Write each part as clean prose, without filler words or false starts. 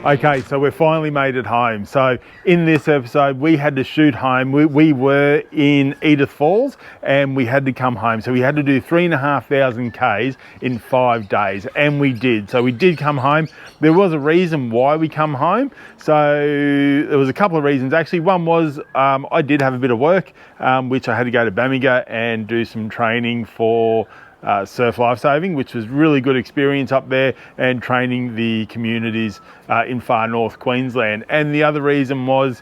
Okay, so we've finally made it home. So in this episode, we had to shoot home. We were in Edith Falls and we had to come home. So we had to do 3,500 Ks in 5 days, and we did. So we did come home. There was a reason why we come home. So there was a couple of reasons. Actually, one was I did have a bit of work, which I had to go to Bamaga and do some training for surf lifesaving, which was really good experience up there, and training the communities in far north Queensland. And the other reason was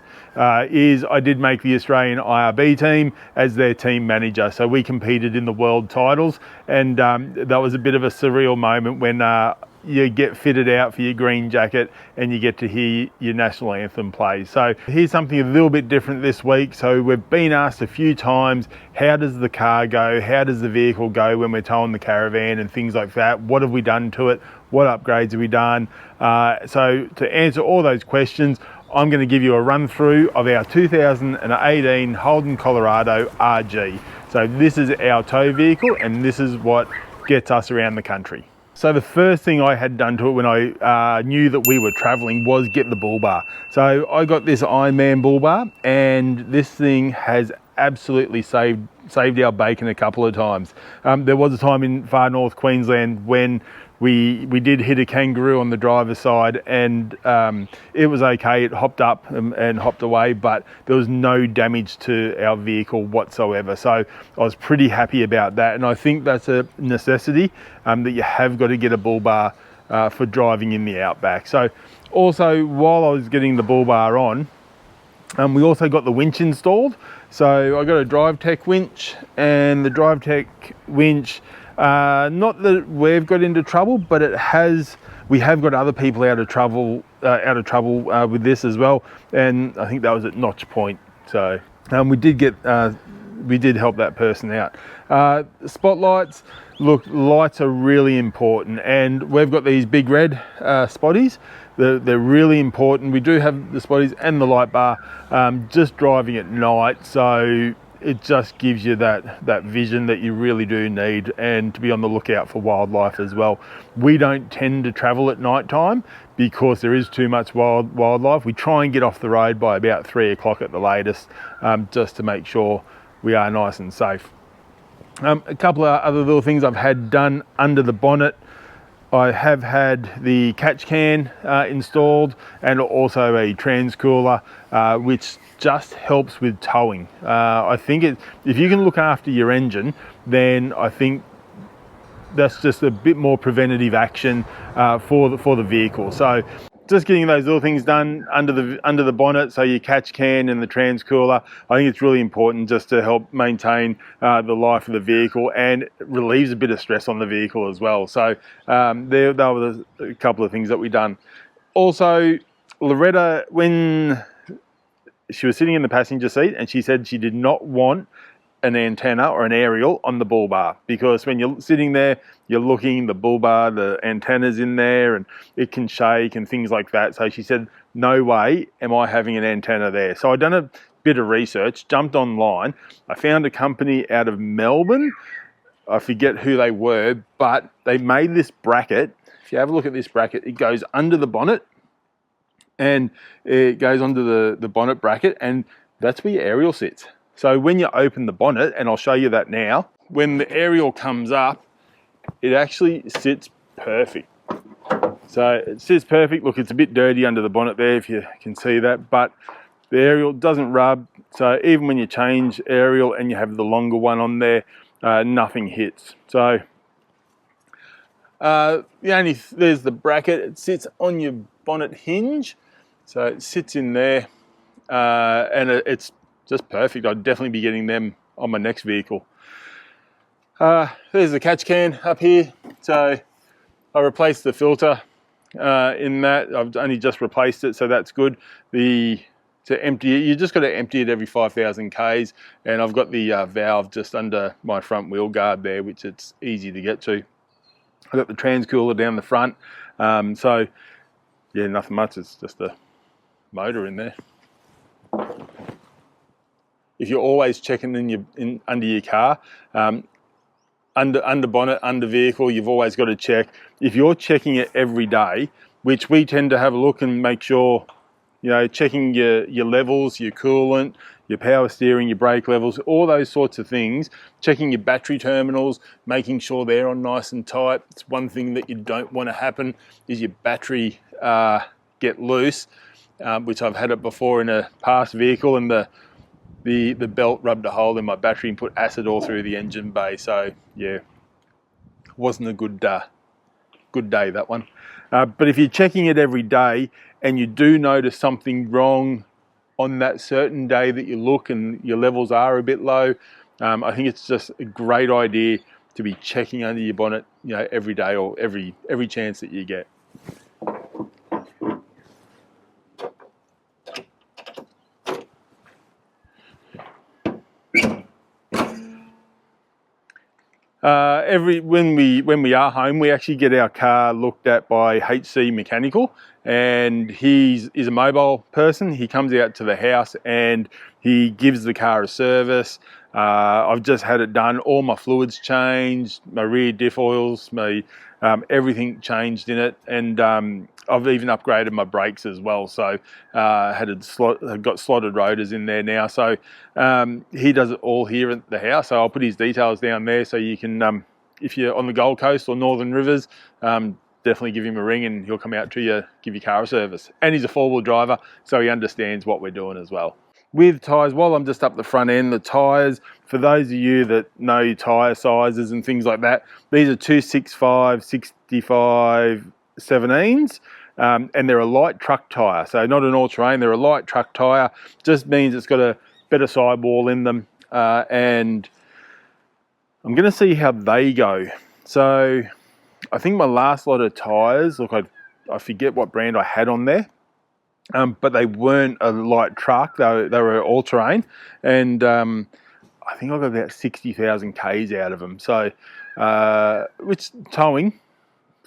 is I did make the Australian IRB team as their team manager. So we competed in the world titles, and that was a bit of a surreal moment when you get fitted out for your green jacket and you get to hear your national anthem play. So here's something a little bit different this week. So we've been asked a few times, how does the car go? How does the vehicle go when we're towing the caravan and things like that? What have we done to it? What upgrades have we done? So to answer all those questions, I'm going to give you a run through of our 2018 Holden Colorado RG. So this is our tow vehicle, and this is what gets us around the country. So the first thing I had done to it when I knew that we were traveling was get the bull bar. So I got this Ironman bull bar, and this thing has absolutely saved our bacon a couple of times. There was a time in far north Queensland when we did hit a kangaroo on the driver's side, and it was okay. It hopped up and hopped away, but there was no damage to our vehicle whatsoever. So I was pretty happy about that, and I think that's a necessity, that you have got to get a bull bar for driving in the outback. So also, while I was getting the bull bar on, we also got the winch installed. So I got a DriveTech winch, and the DriveTech winch, not that we've got into trouble, but we have got other people out of trouble with this as well, and I think that was at notch point. So we did help that person out. Spotlights, look, lights are really important, and we've got these big red spotties. They're really important. We do have the spotties and the light bar, just driving at night, so it just gives you that vision that you really do need, and to be on the lookout for wildlife as well. We don't tend to travel at night time because there is too much wildlife. We try and get off the road by about 3 o'clock at the latest, just to make sure we are nice and safe. A couple of other little things I've had done under the bonnet. I have had the catch can installed, and also a trans cooler, which just helps with towing. I think if you can look after your engine, then I think that's just a bit more preventative action for the vehicle. So just getting those little things done under the bonnet, so your catch can and the trans cooler, I think it's really important just to help maintain the life of the vehicle, and it relieves a bit of stress on the vehicle as well. So there were a couple of things that we done. Also, Loretta, when she was sitting in the passenger seat, and she said she did not want an antenna or an aerial on the bull bar, because when you're sitting there, you're looking, the bull bar, the antenna's in there, and it can shake and things like that. So she said, no way am I having an antenna there. So I'd done a bit of research, jumped online. I found a company out of Melbourne. I forget who they were, but they made this bracket. If you have a look at this bracket, it goes under the bonnet, and it goes under the bonnet bracket, and that's where your aerial sits. So when you open the bonnet, and I'll show you that now, when the aerial comes up, it actually sits perfect. So it sits perfect. Look, it's a bit dirty under the bonnet there, if you can see that, but the aerial doesn't rub. So even when you change aerial and you have the longer one on there, nothing hits. So there's the bracket. It sits on your bonnet hinge. So it sits in there, and it's just perfect. I'd definitely be getting them on my next vehicle. There's the catch can up here. So I replaced the filter in that. I've only just replaced it, so that's good. To empty it, you just got to empty it every 5,000 Ks, and I've got the valve just under my front wheel guard there, which it's easy to get to. I've got the trans cooler down the front. So yeah, nothing much. It's just a motor in there. If you're always checking under your car, under bonnet, under vehicle, you've always got to check. If you're checking it every day, which we tend to have a look and make sure, you know, checking your levels, your coolant, your power steering, your brake levels, all those sorts of things, checking your battery terminals, making sure they're on nice and tight. It's one thing that you don't want to happen is your battery get loose, which I've had it before in a past vehicle, and the belt rubbed a hole in my battery and put acid all through the engine bay. So yeah, wasn't a good day, that one. But if you're checking it every day and you do notice something wrong on that certain day that you look and your levels are a bit low, I think it's just a great idea to be checking under your bonnet, you know, every day or every chance that you get. When we are home, we actually get our car looked at by HC Mechanical, and he's a mobile person. He comes out to the house and he gives the car a service. I've just had it done. All my fluids changed, my rear diff oils, my everything changed in it, and I've even upgraded my brakes as well. So I've got slotted rotors in there now. So he does it all here at the house. So I'll put his details down there so you can, if you're on the Gold Coast or Northern Rivers, definitely give him a ring and he'll come out to you, give your car a service. And he's a four-wheel driver, so he understands what we're doing as well. With tyres, while I'm just up the front end, the tyres, for those of you that know tyre sizes and things like that, these are 265, 65, 17s, and they're a light truck tyre. So not an all-terrain, they're a light truck tyre. Just means it's got a better sidewall in them, and I'm going to see how they go. So I think my last lot of tyres, look, I forget what brand I had on there, but they weren't a light truck, they were all-terrain, and I think I got about 60,000 Ks out of them. So, which towing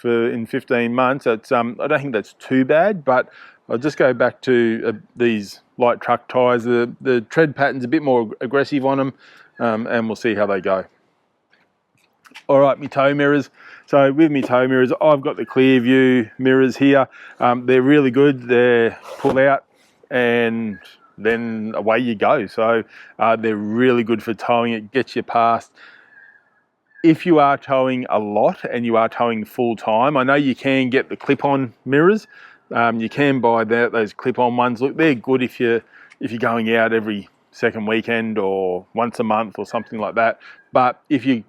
in 15 months, it's, I don't think that's too bad, but I'll just go back to these light truck tyres. The tread pattern's a bit more aggressive on them, and we'll see how they go. All right, my tow mirrors. So with my tow mirrors, I've got the clear view mirrors here. They're really good. They're pull out and then away you go. So they're really good for towing. It gets you past. If you are towing a lot and you are towing full time, I know you can get the clip-on mirrors. You can buy those clip-on ones. Look, they're good if you're going out every second weekend or once a month or something like that. But if you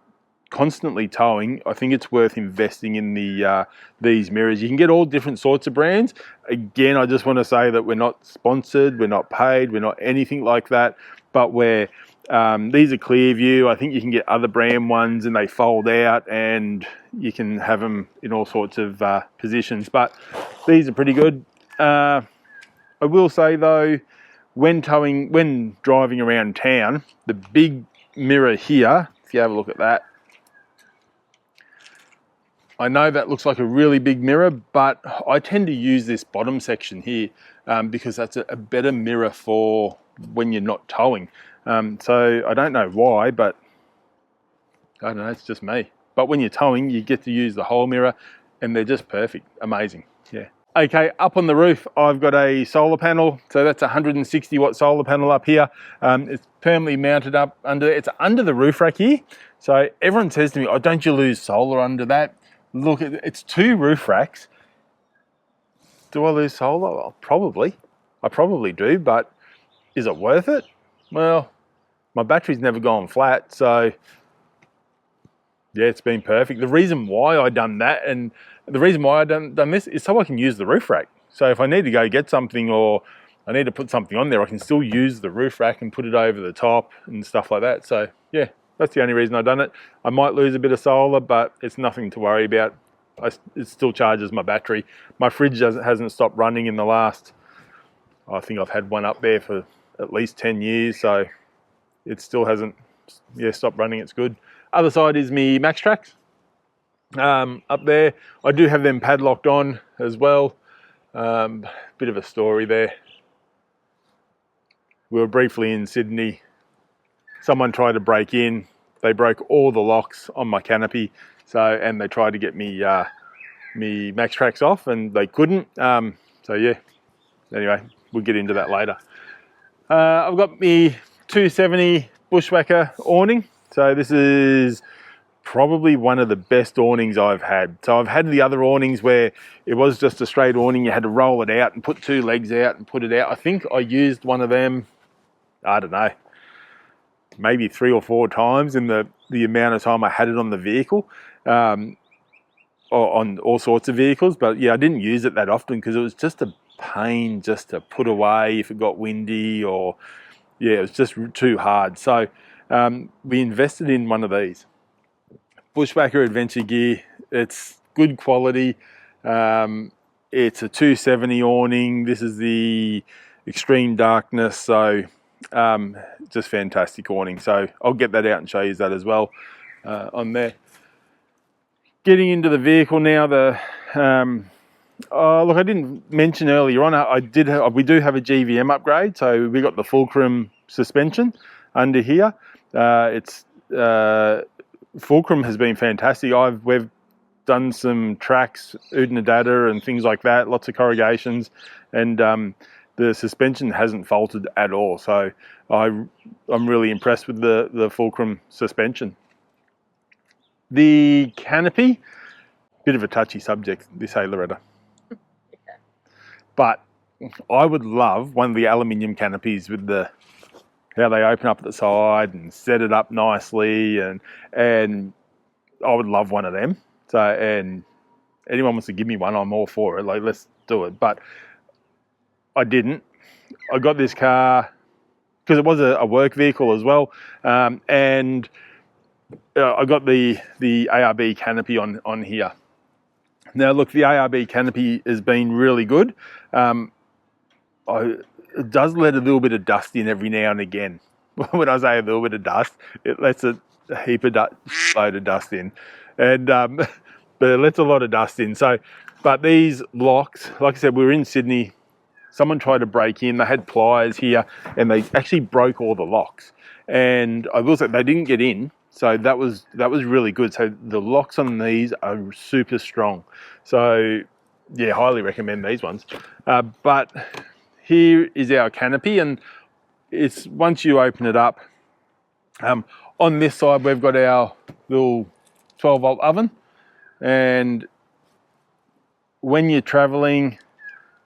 constantly towing, I think it's worth investing in these mirrors. You can get all different sorts of brands. Again, I just want to say that we're not sponsored, we're not paid, we're not anything like that, but these are clear view. I think you can get other brand ones and they fold out and you can have them in all sorts of positions, but these are pretty good. I will say though, when driving around town, the big mirror here, if you have a look at that, I know that looks like a really big mirror, but I tend to use this bottom section here because that's a better mirror for when you're not towing. So I don't know why, but I don't know, it's just me. But when you're towing, you get to use the whole mirror and they're just perfect, amazing, yeah. Okay, up on the roof, I've got a solar panel. So that's a 160 watt solar panel up here. It's permanently mounted up it's under the roof rack here. So everyone says to me, oh, don't you lose solar under that? Look, it's two roof racks. Do I lose solar? Well, probably. I probably do, but is it worth it? Well, my battery's never gone flat, so yeah, it's been perfect. The reason why I done that and the reason why I done this is so I can use the roof rack. So if I need to go get something or I need to put something on there, I can still use the roof rack and put it over the top and stuff like that. So yeah, that's the only reason I've done it. I might lose a bit of solar, but it's nothing to worry about. It still charges my battery. My fridge hasn't stopped running in the last, I think I've had one up there for at least 10 years. So it still hasn't stopped running. It's good. Other side is me Max Tracks. Up there, I do have them padlocked on as well. Bit of a story there. We were briefly in Sydney. Someone tried to break in. They broke all the locks on my canopy. And they tried to get me me max tracks off, and they couldn't. So yeah, anyway, we'll get into that later. I've got me 270 Bushwhacker awning. So this is probably one of the best awnings I've had. So I've had the other awnings where it was just a straight awning, you had to roll it out and put two legs out and put it out. I think I used one of them, I don't know, maybe 3 or 4 times in the amount of time I had it on the vehicle, or on all sorts of vehicles. But yeah, I didn't use it that often because it was just a pain just to put away if it got windy, or yeah, it was just too hard. So we invested in one of these. Bushwhacker Adventure Gear. It's good quality. It's a 270 awning. This is the extreme darkness, so just fantastic awning. So I'll get that out and show you that as well on there. Getting into the vehicle now. Look, I didn't mention earlier on, we do have a GVM upgrade. So we got the fulcrum suspension under here. Fulcrum has been fantastic. We've done some tracks, Udinadatta and things like that, lots of corrugations, and the suspension hasn't faulted at all. So I'm really impressed with the Fulcrum suspension. The canopy, bit of a touchy subject, this, hey Loretta. Yeah. But I would love one of the aluminium canopies with how they open up at the side and set it up nicely, and I would love one of them. So, and anyone wants to give me one, I'm all for it. Like, let's do it. But I didn't. I got this car because it was a work vehicle as well, and I got the ARB canopy on here. Now, look, the ARB canopy has been really good. It does let a little bit of dust in every now and again. When I say a little bit of dust, it lets a heap of load of dust in, and but it lets a lot of dust in. So, but these locks, like I said, we were in Sydney. Someone tried to break in. They had pliers here, and they actually broke all the locks. And I will say they didn't get in, so that was really good. So the locks on these are super strong. So yeah, highly recommend these ones. But here is our canopy, and it's once you open it up, on this side we've got our little 12-volt oven, and when you're traveling,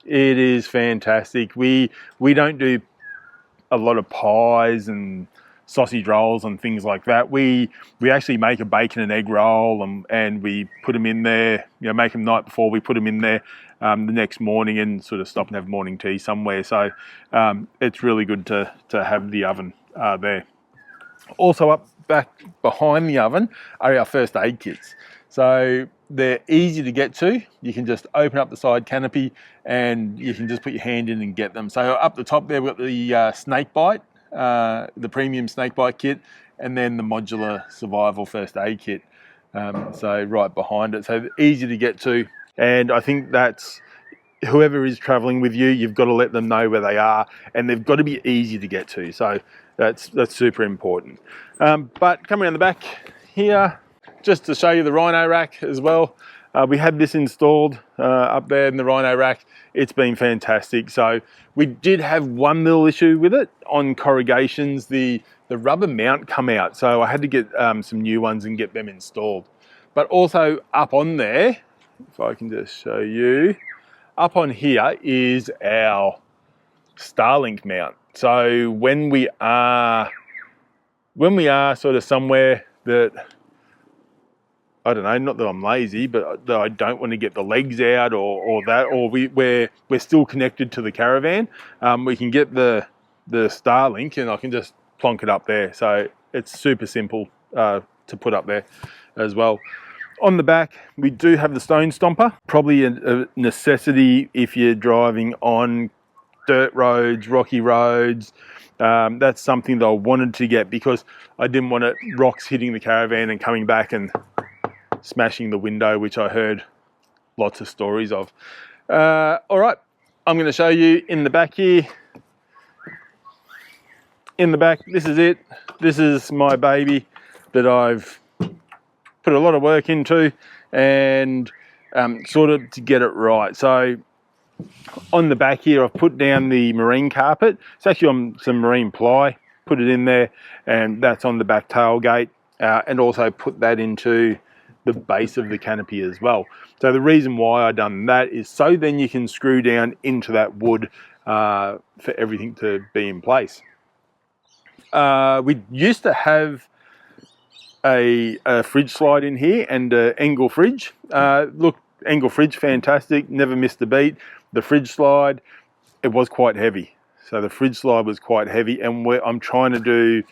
it is fantastic. We don't do a lot of pies and sausage rolls and things like that. We actually make a bacon and egg roll, and we put them in there, make them night before, we put them in there the next morning and sort of stop and have morning tea somewhere. So it's really good to have the oven there. Also up back behind the oven are our first aid kits. So they're easy to get to. You can just open up the side canopy and you can just put your hand in and get them. So up the top there we've got the snake bite, the premium snake bite kit, and then the modular survival first aid kit. So right behind it. So easy to get to. And I think that's whoever is traveling with you, you've got to let them know where they are, and they've got to be easy to get to. So that's super important. But coming around the back here, just to show you the Rhino Rack as well. We had this installed up there in the Rhino Rack. It's been fantastic. So we did have one little issue with it on corrugations. The rubber mount come out, so I had to get some new ones and get them installed. But also up on there, if I can just show you, up on here is our Starlink mount. So when we are sort of somewhere that, I don't know, not that I'm lazy, but that I don't want to get the legs out or we're still connected to the caravan, we can get the Starlink and I can just plonk it up there. So it's super simple to put up there as well. On the back, we do have the stone stomper, probably a necessity if you're driving on dirt roads, rocky roads. That's something that I wanted to get because I didn't want rocks hitting the caravan and coming back and smashing the window, which I heard lots of stories of. All right, I'm going to show you in the back here. In the back, this is it. This is my baby that I've put a lot of work into, and sort of to get it right. So on the back here, I've put down the marine carpet. It's actually on some marine ply, put it in there, and that's on the back tailgate, and also put that into the base of the canopy as well. So the reason why I done that is so then you can screw down into that wood for everything to be in place. We used to have a fridge slide in here and an Engel fridge. Look, Engel fridge, fantastic, never missed a beat. The fridge slide, it was quite heavy. So the fridge slide was quite heavy, and I'm trying to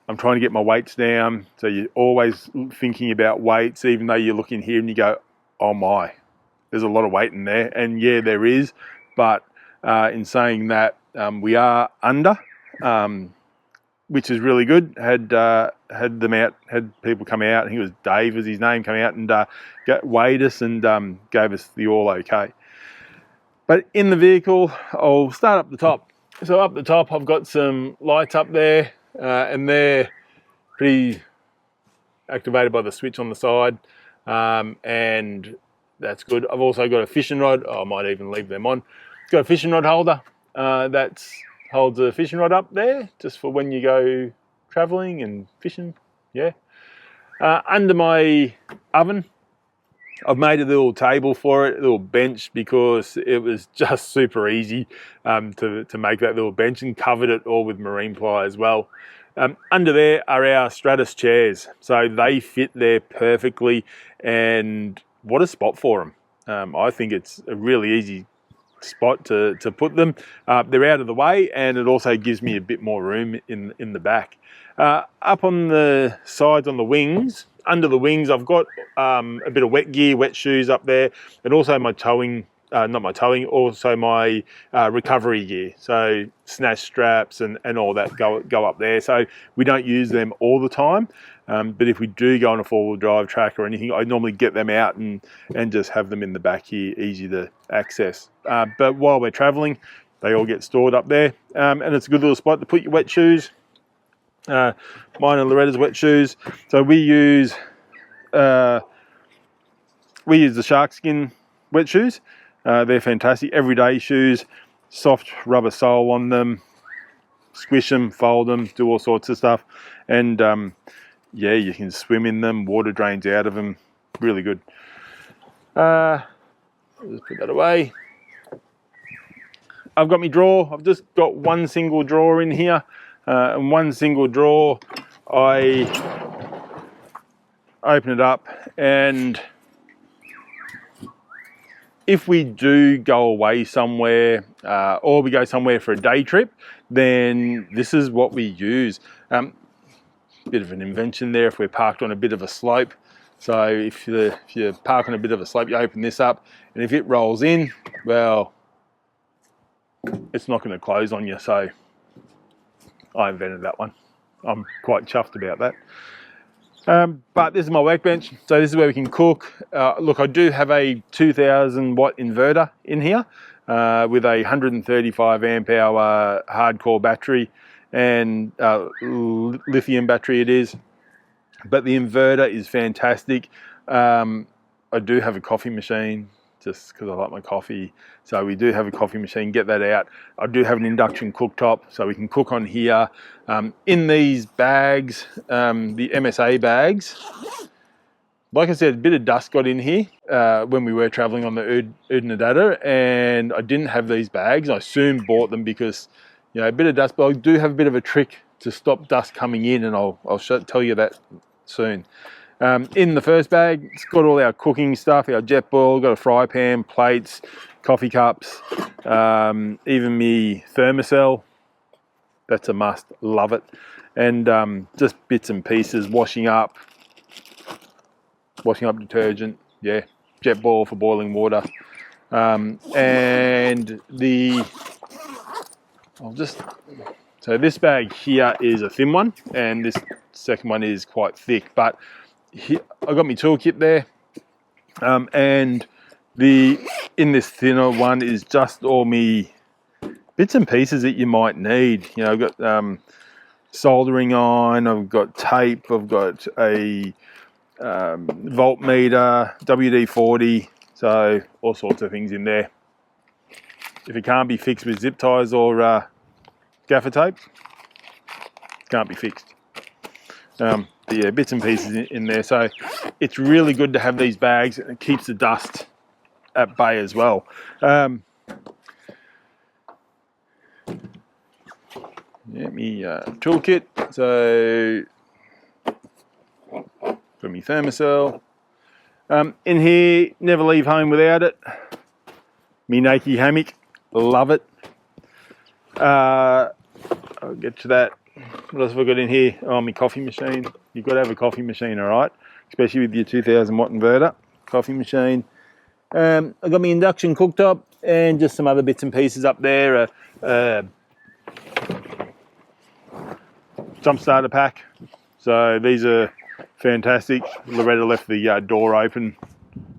get my weights down. So you're always thinking about weights, even though you look in here and you go, oh my, there's a lot of weight in there. And yeah, there is. But in saying that, we are under, which is really good. Had people come out. I think it was Dave was his name, come out and weighed us and gave us the all okay. But in the vehicle, I'll start up the top. So up the top, I've got some lights up there, and they're pretty activated by the switch on the side, and that's good. I've also got a fishing rod. I might even leave them on. Got a fishing rod holder that holds a fishing rod up there, just for when you go travelling and fishing. Yeah. Under my oven, I've made a little table for it, a little bench, because it was just super easy to make that little bench, and covered it all with marine ply as well. Under there are our Stratus chairs, so they fit there perfectly, and what a spot for them. I think it's a really easy spot to put them. They're out of the way, and it also gives me a bit more room in the back. Up on the sides, on the wings, under the wings, I've got a bit of wet gear, wet shoes up there, and also my towing, also my recovery gear. So snatch straps and all that go up there. So we don't use them all the time, but if we do go on a four-wheel drive track or anything, I normally get them out and just have them in the back here, easy to access. But while we're traveling, they all get stored up there, and it's a good little spot to put your wet shoes. Mine and Loretta's wet shoes. So we use the shark skin wet shoes. They're fantastic, everyday shoes, soft rubber sole on them, squish them, fold them, do all sorts of stuff, and yeah, you can swim in them, water drains out of them, really good. I'll just put that away. I've got my drawer. I've just got one single drawer in here. And one single drawer, I open it up, and if we do go away somewhere or we go somewhere for a day trip, then this is what we use. Bit of an invention there if we're parked on a bit of a slope. So if you park on a bit of a slope, you open this up, and if it rolls in, well, it's not going to close on you. So I invented that one. I'm quite chuffed about that. But this is my workbench. So this is where we can cook. Look, I do have a 2000 watt inverter in here with a 135 amp hour hardcore battery and lithium battery it is. But the inverter is fantastic. I do have a coffee machine, just because I like my coffee. So we do have a coffee machine, get that out. I do have an induction cooktop, so we can cook on here. In these bags, the MSA bags, like I said, a bit of dust got in here when we were traveling on the Downunder, and I didn't have these bags. I soon bought them because, you know, a bit of dust, but I do have a bit of a trick to stop dust coming in, and I'll tell you that soon. In the first bag, it's got all our cooking stuff, our jet boil, got a fry pan, plates, coffee cups, even me thermocell. That's a must, love it. And just bits and pieces, washing up detergent, yeah, jet boil for boiling water. So this bag here is a thin one, and this second one is quite thick, but here, I got my toolkit there, and in this thinner one is just all me bits and pieces that you might need. You know, I've got soldering iron, I've got tape, I've got a voltmeter, WD-40, so all sorts of things in there. If it can't be fixed with zip ties or gaffer tape, it can't be fixed. But yeah, bits and pieces in there. So it's really good to have these bags, and it keeps the dust at bay as well. Yeah, me toolkit. So got me thermocell. In here, never leave home without it. Me Nike hammock, love it. I'll get to that. What else have I got in here? Oh, my coffee machine. You've got to have a coffee machine, all right? Especially with your 2000 watt inverter. Coffee machine. I've got my induction cooktop and just some other bits and pieces up there. Jump starter pack. So these are fantastic. Loretta left the door open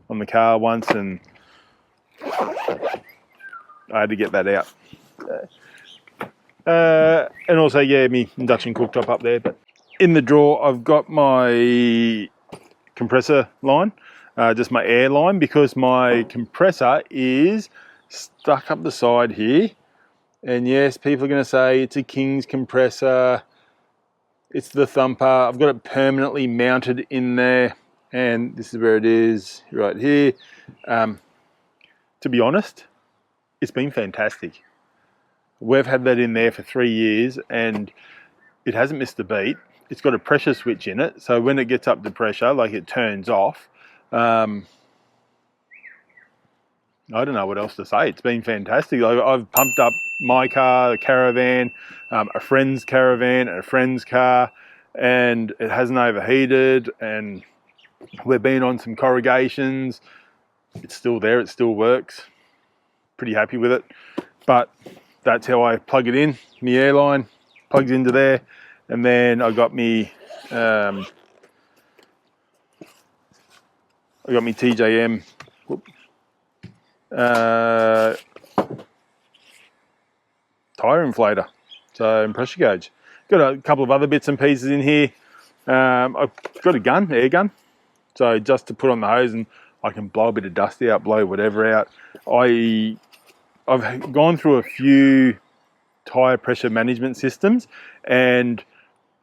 on the car once, and I had to get that out. And also, yeah, my induction cooktop up there. But in the drawer, I've got my compressor line, just my air line, because my compressor is stuck up the side here. And yes, people are going to say it's a King's compressor. It's the thumper. I've got it permanently mounted in there, and this is where it is, right here. To be honest, it's been fantastic. We've had that in there for 3 years, and it hasn't missed a beat. It's got a pressure switch in it, so when it gets up to pressure, like, it turns off. I don't know what else to say. It's been fantastic. I've pumped up my car, a caravan, a friend's caravan, and a friend's car, and it hasn't overheated, and we've been on some corrugations. It's still there, it still works. Pretty happy with it. But that's how I plug it in. My airline plugs into there, and then I got me TJM tire inflator, so, and pressure gauge. Got a couple of other bits and pieces in here. I've got a gun, air gun, so just to put on the hose and I can blow a bit of dust out, blow whatever out. I've gone through a few tire pressure management systems, and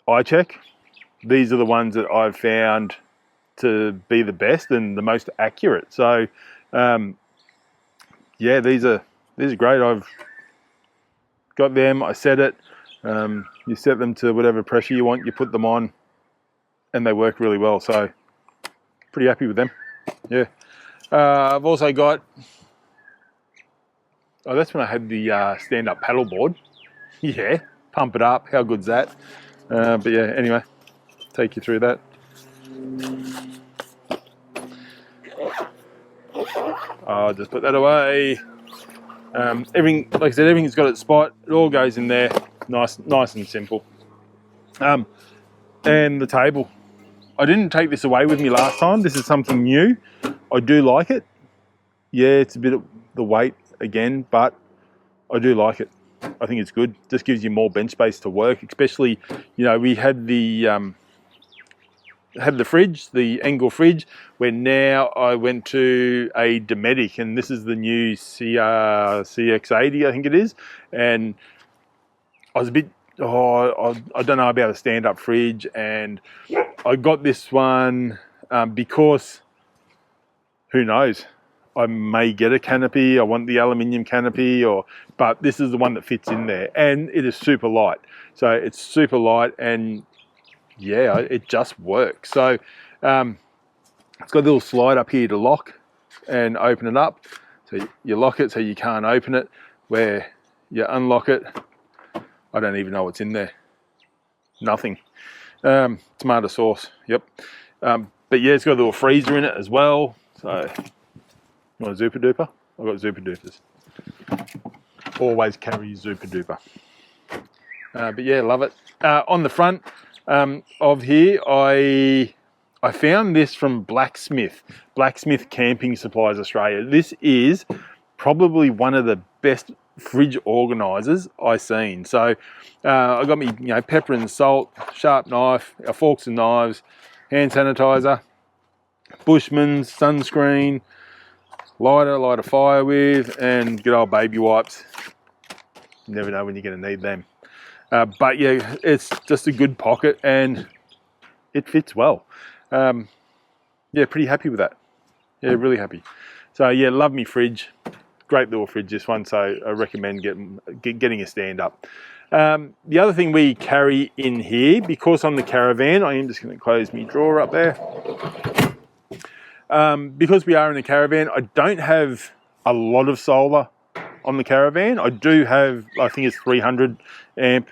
I check. These are the ones that I've found to be the best and the most accurate. So yeah, these are great. I've got them, I set it. You set them to whatever pressure you want, you put them on, and they work really well. So pretty happy with them. Yeah. I've also got, oh, that's when I had the stand-up paddle board. Yeah, pump it up. How good's that? But yeah, anyway, take you through that. I'll just put that away. Everything, like I said, everything's got its spot. It all goes in there, nice and simple. And the table. I didn't take this away with me last time. This is something new. I do like it. Yeah, it's a bit of the weight again, but I do like it. I think it's good. Just gives you more bench space to work, especially, you know, we had the fridge, the Engel fridge, where now I went to a Dometic, and this is the new CX80, I think it is. And I was a bit, I don't know about a stand-up fridge, and I got this one because, who knows, I may get a canopy. I want the aluminium canopy, but this is the one that fits in there, and it is super light. So it's super light, and yeah, it just works. So it's got a little slide up here to lock and open it up. So you lock it so you can't open it. Where you unlock it, I don't even know what's in there. Nothing. Tomato sauce. Yep. But yeah, it's got a little freezer in it as well. So you want a Zuper Duper? I've got Zuper Dupers. Always carry Zuper Duper. But yeah, love it. On the front of here, I found this from Blacksmith Camping Supplies Australia. This is probably one of the best fridge organisers I've seen. So I got me, pepper and salt, sharp knife, our forks and knives, hand sanitizer, Bushman's sunscreen, light a fire with, and good old baby wipes. You never know when you're going to need them. But yeah, it's just a good pocket and it fits well. Yeah, pretty happy with that. Yeah, really happy. So yeah, love me fridge. Great little fridge, this one. So I recommend getting a stand up. The other thing we carry in here, because on the caravan, I am just going to close my drawer up there. Because we are in a caravan, I don't have a lot of solar on the caravan. I do have, I think it's 300 amp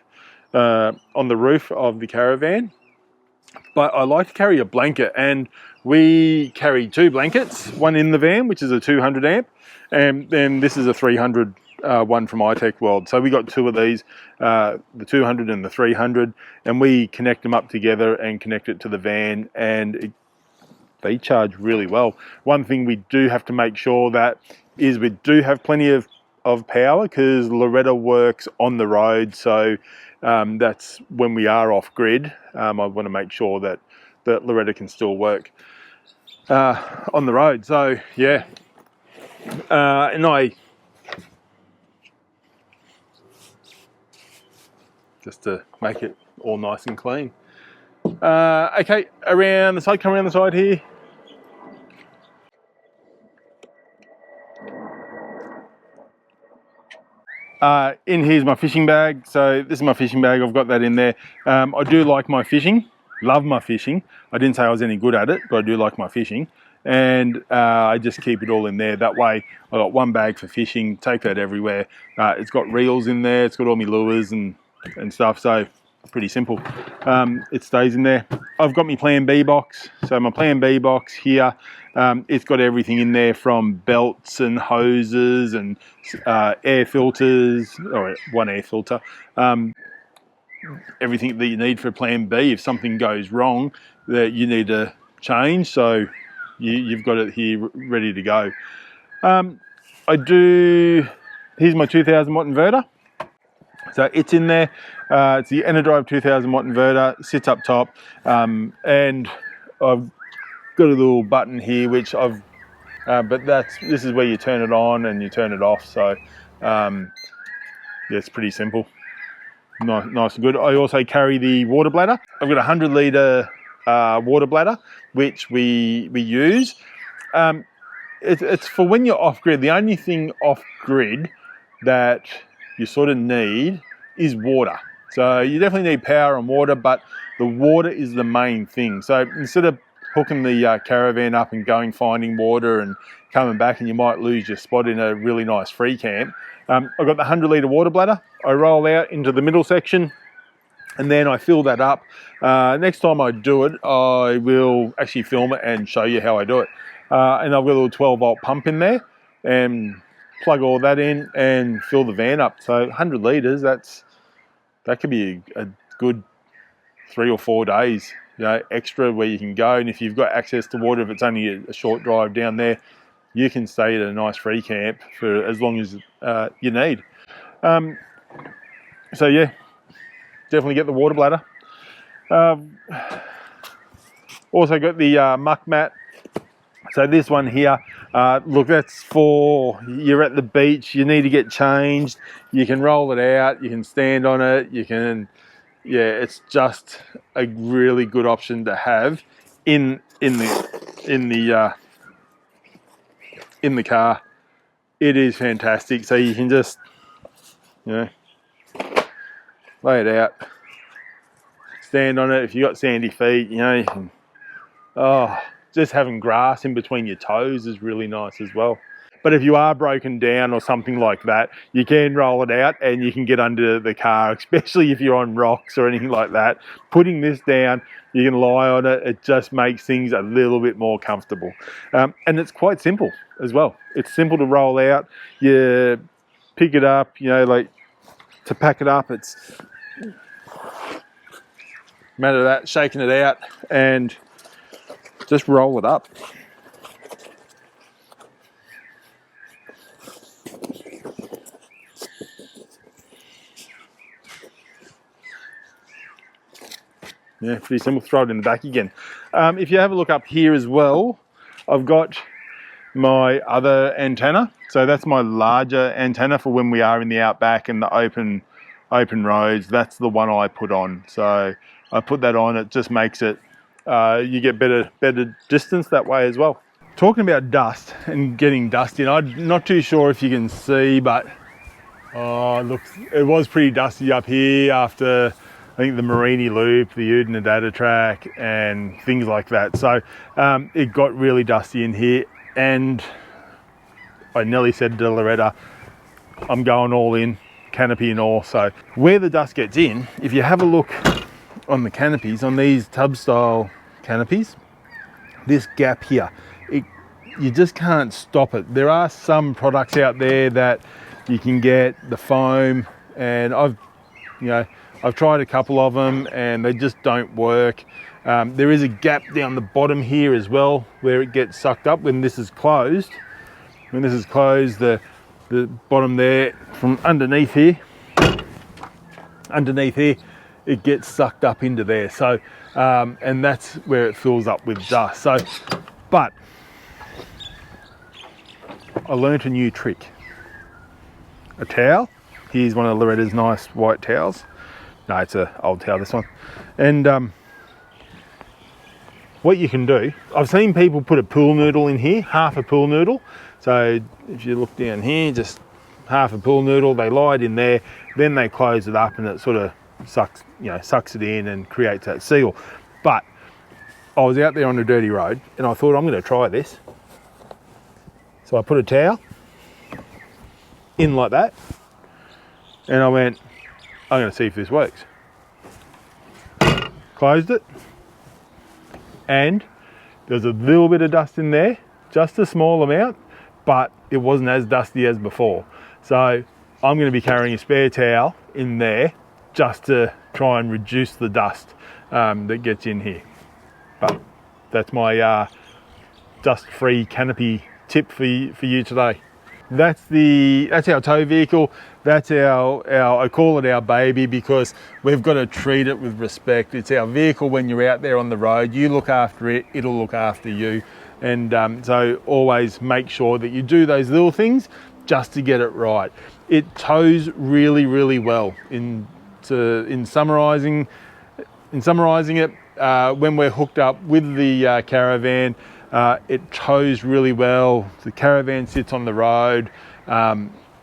on the roof of the caravan. But I like to carry a blanket, and we carry 2 blankets, one in the van, which is a 200 amp, and then this is a 300 one from iTech World. So we got 2 of these, the 200 and the 300, and we connect them up together and connect it to the van, and they charge really well. One thing we do have to make sure that is we do have plenty of power, because Loretta works on the road, so that's when we are off grid. I want to make sure that Loretta can still work on the road. So yeah, and I just to make it all nice and clean. Okay, around the side, come around the side here. In here's my fishing bag. So this is my fishing bag. I've got that in there. I do like my fishing. Love my fishing. I didn't say I was any good at it, but I do like my fishing. And I just keep it all in there. That way I got one bag for fishing, take that everywhere. It's got reels in there. It's got all my lures and stuff. So pretty simple. It stays in there. I've got my Plan B box. So my Plan B box here, it's got everything in there from belts and hoses and air filters, or one air filter. Everything that you need for Plan B if something goes wrong that you need to change. So you've got it here ready to go. Here's my 2000 watt inverter. So it's in there. It's the Enerdrive 2000 watt inverter, sits up top, and I've got a little button here which but this is where you turn it on and you turn it off. So yeah, it's pretty simple, nice and good. I also carry the water bladder. I've got a 100 litre water bladder which we use. It's for when you're off grid. The only thing off grid that you sort of need is water. So you definitely need power and water, but the water is the main thing. So instead of hooking the caravan up and going finding water and coming back, and you might lose your spot in a really nice free camp, I've got the 100 litre water bladder. I roll out into the middle section and then I fill that up. Next time I do it, I will actually film it and show you how I do it. And I've got a little 12 volt pump in there and plug all that in and fill the van up. So 100 litres, that could be a good 3 or 4 days, extra where you can go. And if you've got access to water, if it's only a short drive down there, you can stay at a nice free camp for as long as you need. So yeah, definitely get the water bladder. Also got the muck mat. So this one here, look, that's for, you're at the beach, you need to get changed, you can roll it out, you can stand on it, you can, yeah, it's just a really good option to have in the car. It is fantastic. So you can just, lay it out, stand on it. If you've got sandy feet, you can, just having grass in between your toes is really nice as well. But if you are broken down or something like that, you can roll it out and you can get under the car, especially if you're on rocks or anything like that. Putting this down, you can lie on it. It just makes things a little bit more comfortable. And it's quite simple as well. It's simple to roll out. You pick it up, like to pack it up, it's a matter of that, shaking it out and just roll it up. Yeah, pretty simple. Throw it in the back again. If you have a look up here as well, I've got my other antenna. So that's my larger antenna for when we are in the outback and the open roads. That's the one I put on. So I put that on. It just makes it, you get better distance that way as well. Talking about dust and getting dust in, I'm not too sure if you can see, but look, it was pretty dusty up here after I think the Marini Loop, the Udina Data Track and things like that. So it got really dusty in here, and I nearly said to Loretta, I'm going all in, canopy and all. So where the dust gets in, if you have a look on the canopies, on these tub style canopies, this gap here, you just can't stop it. There are some products out there that you can get the foam, and I've tried a couple of them and they just don't work. There is a gap down the bottom here as well where it gets sucked up when this is closed. When this is closed, the bottom there from underneath here, it gets sucked up into there. So, and that's where it fills up with dust. So, but I learnt a new trick. A towel. Here's one of Loretta's nice white towels. No, it's an old towel, this one. And what you can do, I've seen people put a pool noodle in here, half a pool noodle. So if you look down here, just half a pool noodle, they lie it in there, then they close it up and it sort of sucks it in and creates that seal. But I was out there on a dirty road and I thought, I'm going to try this. So I put a towel in like that and I went, I'm going to see if this works. Closed it, and there's a little bit of dust in there, just a small amount, but it wasn't as dusty as before. So I'm going to be carrying a spare towel in there just to try and reduce the dust that gets in here. But that's my dust-free canopy tip for you today. That's our tow vehicle. That's I call it our baby because we've got to treat it with respect. It's our vehicle when you're out there on the road. You look after it, it'll look after you. And so always make sure that you do those little things just to get it right. It tows really, really well. In summarising it, when we're hooked up with the caravan, it tows really well. The caravan sits on the road.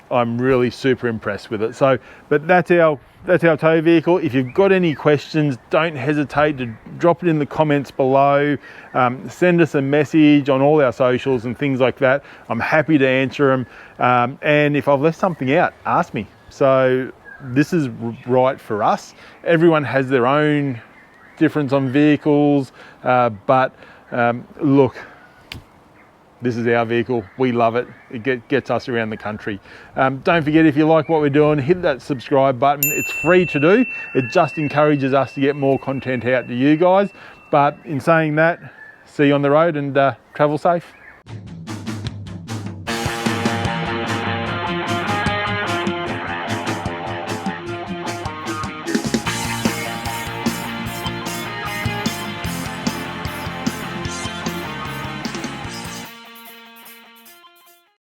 I'm really super impressed with it. So, but that's our tow vehicle. If you've got any questions, don't hesitate to drop it in the comments below. Send us a message on all our socials and things like that. I'm happy to answer them. And if I've left something out, ask me. So this is right for us. Everyone has their own difference on vehicles, but look, this is our vehicle. We love it. It gets us around the country. Don't forget, if you like what we're doing, hit that subscribe button. It's free to do. It just encourages us to get more content out to you guys. But in saying that, see you on the road and travel safe.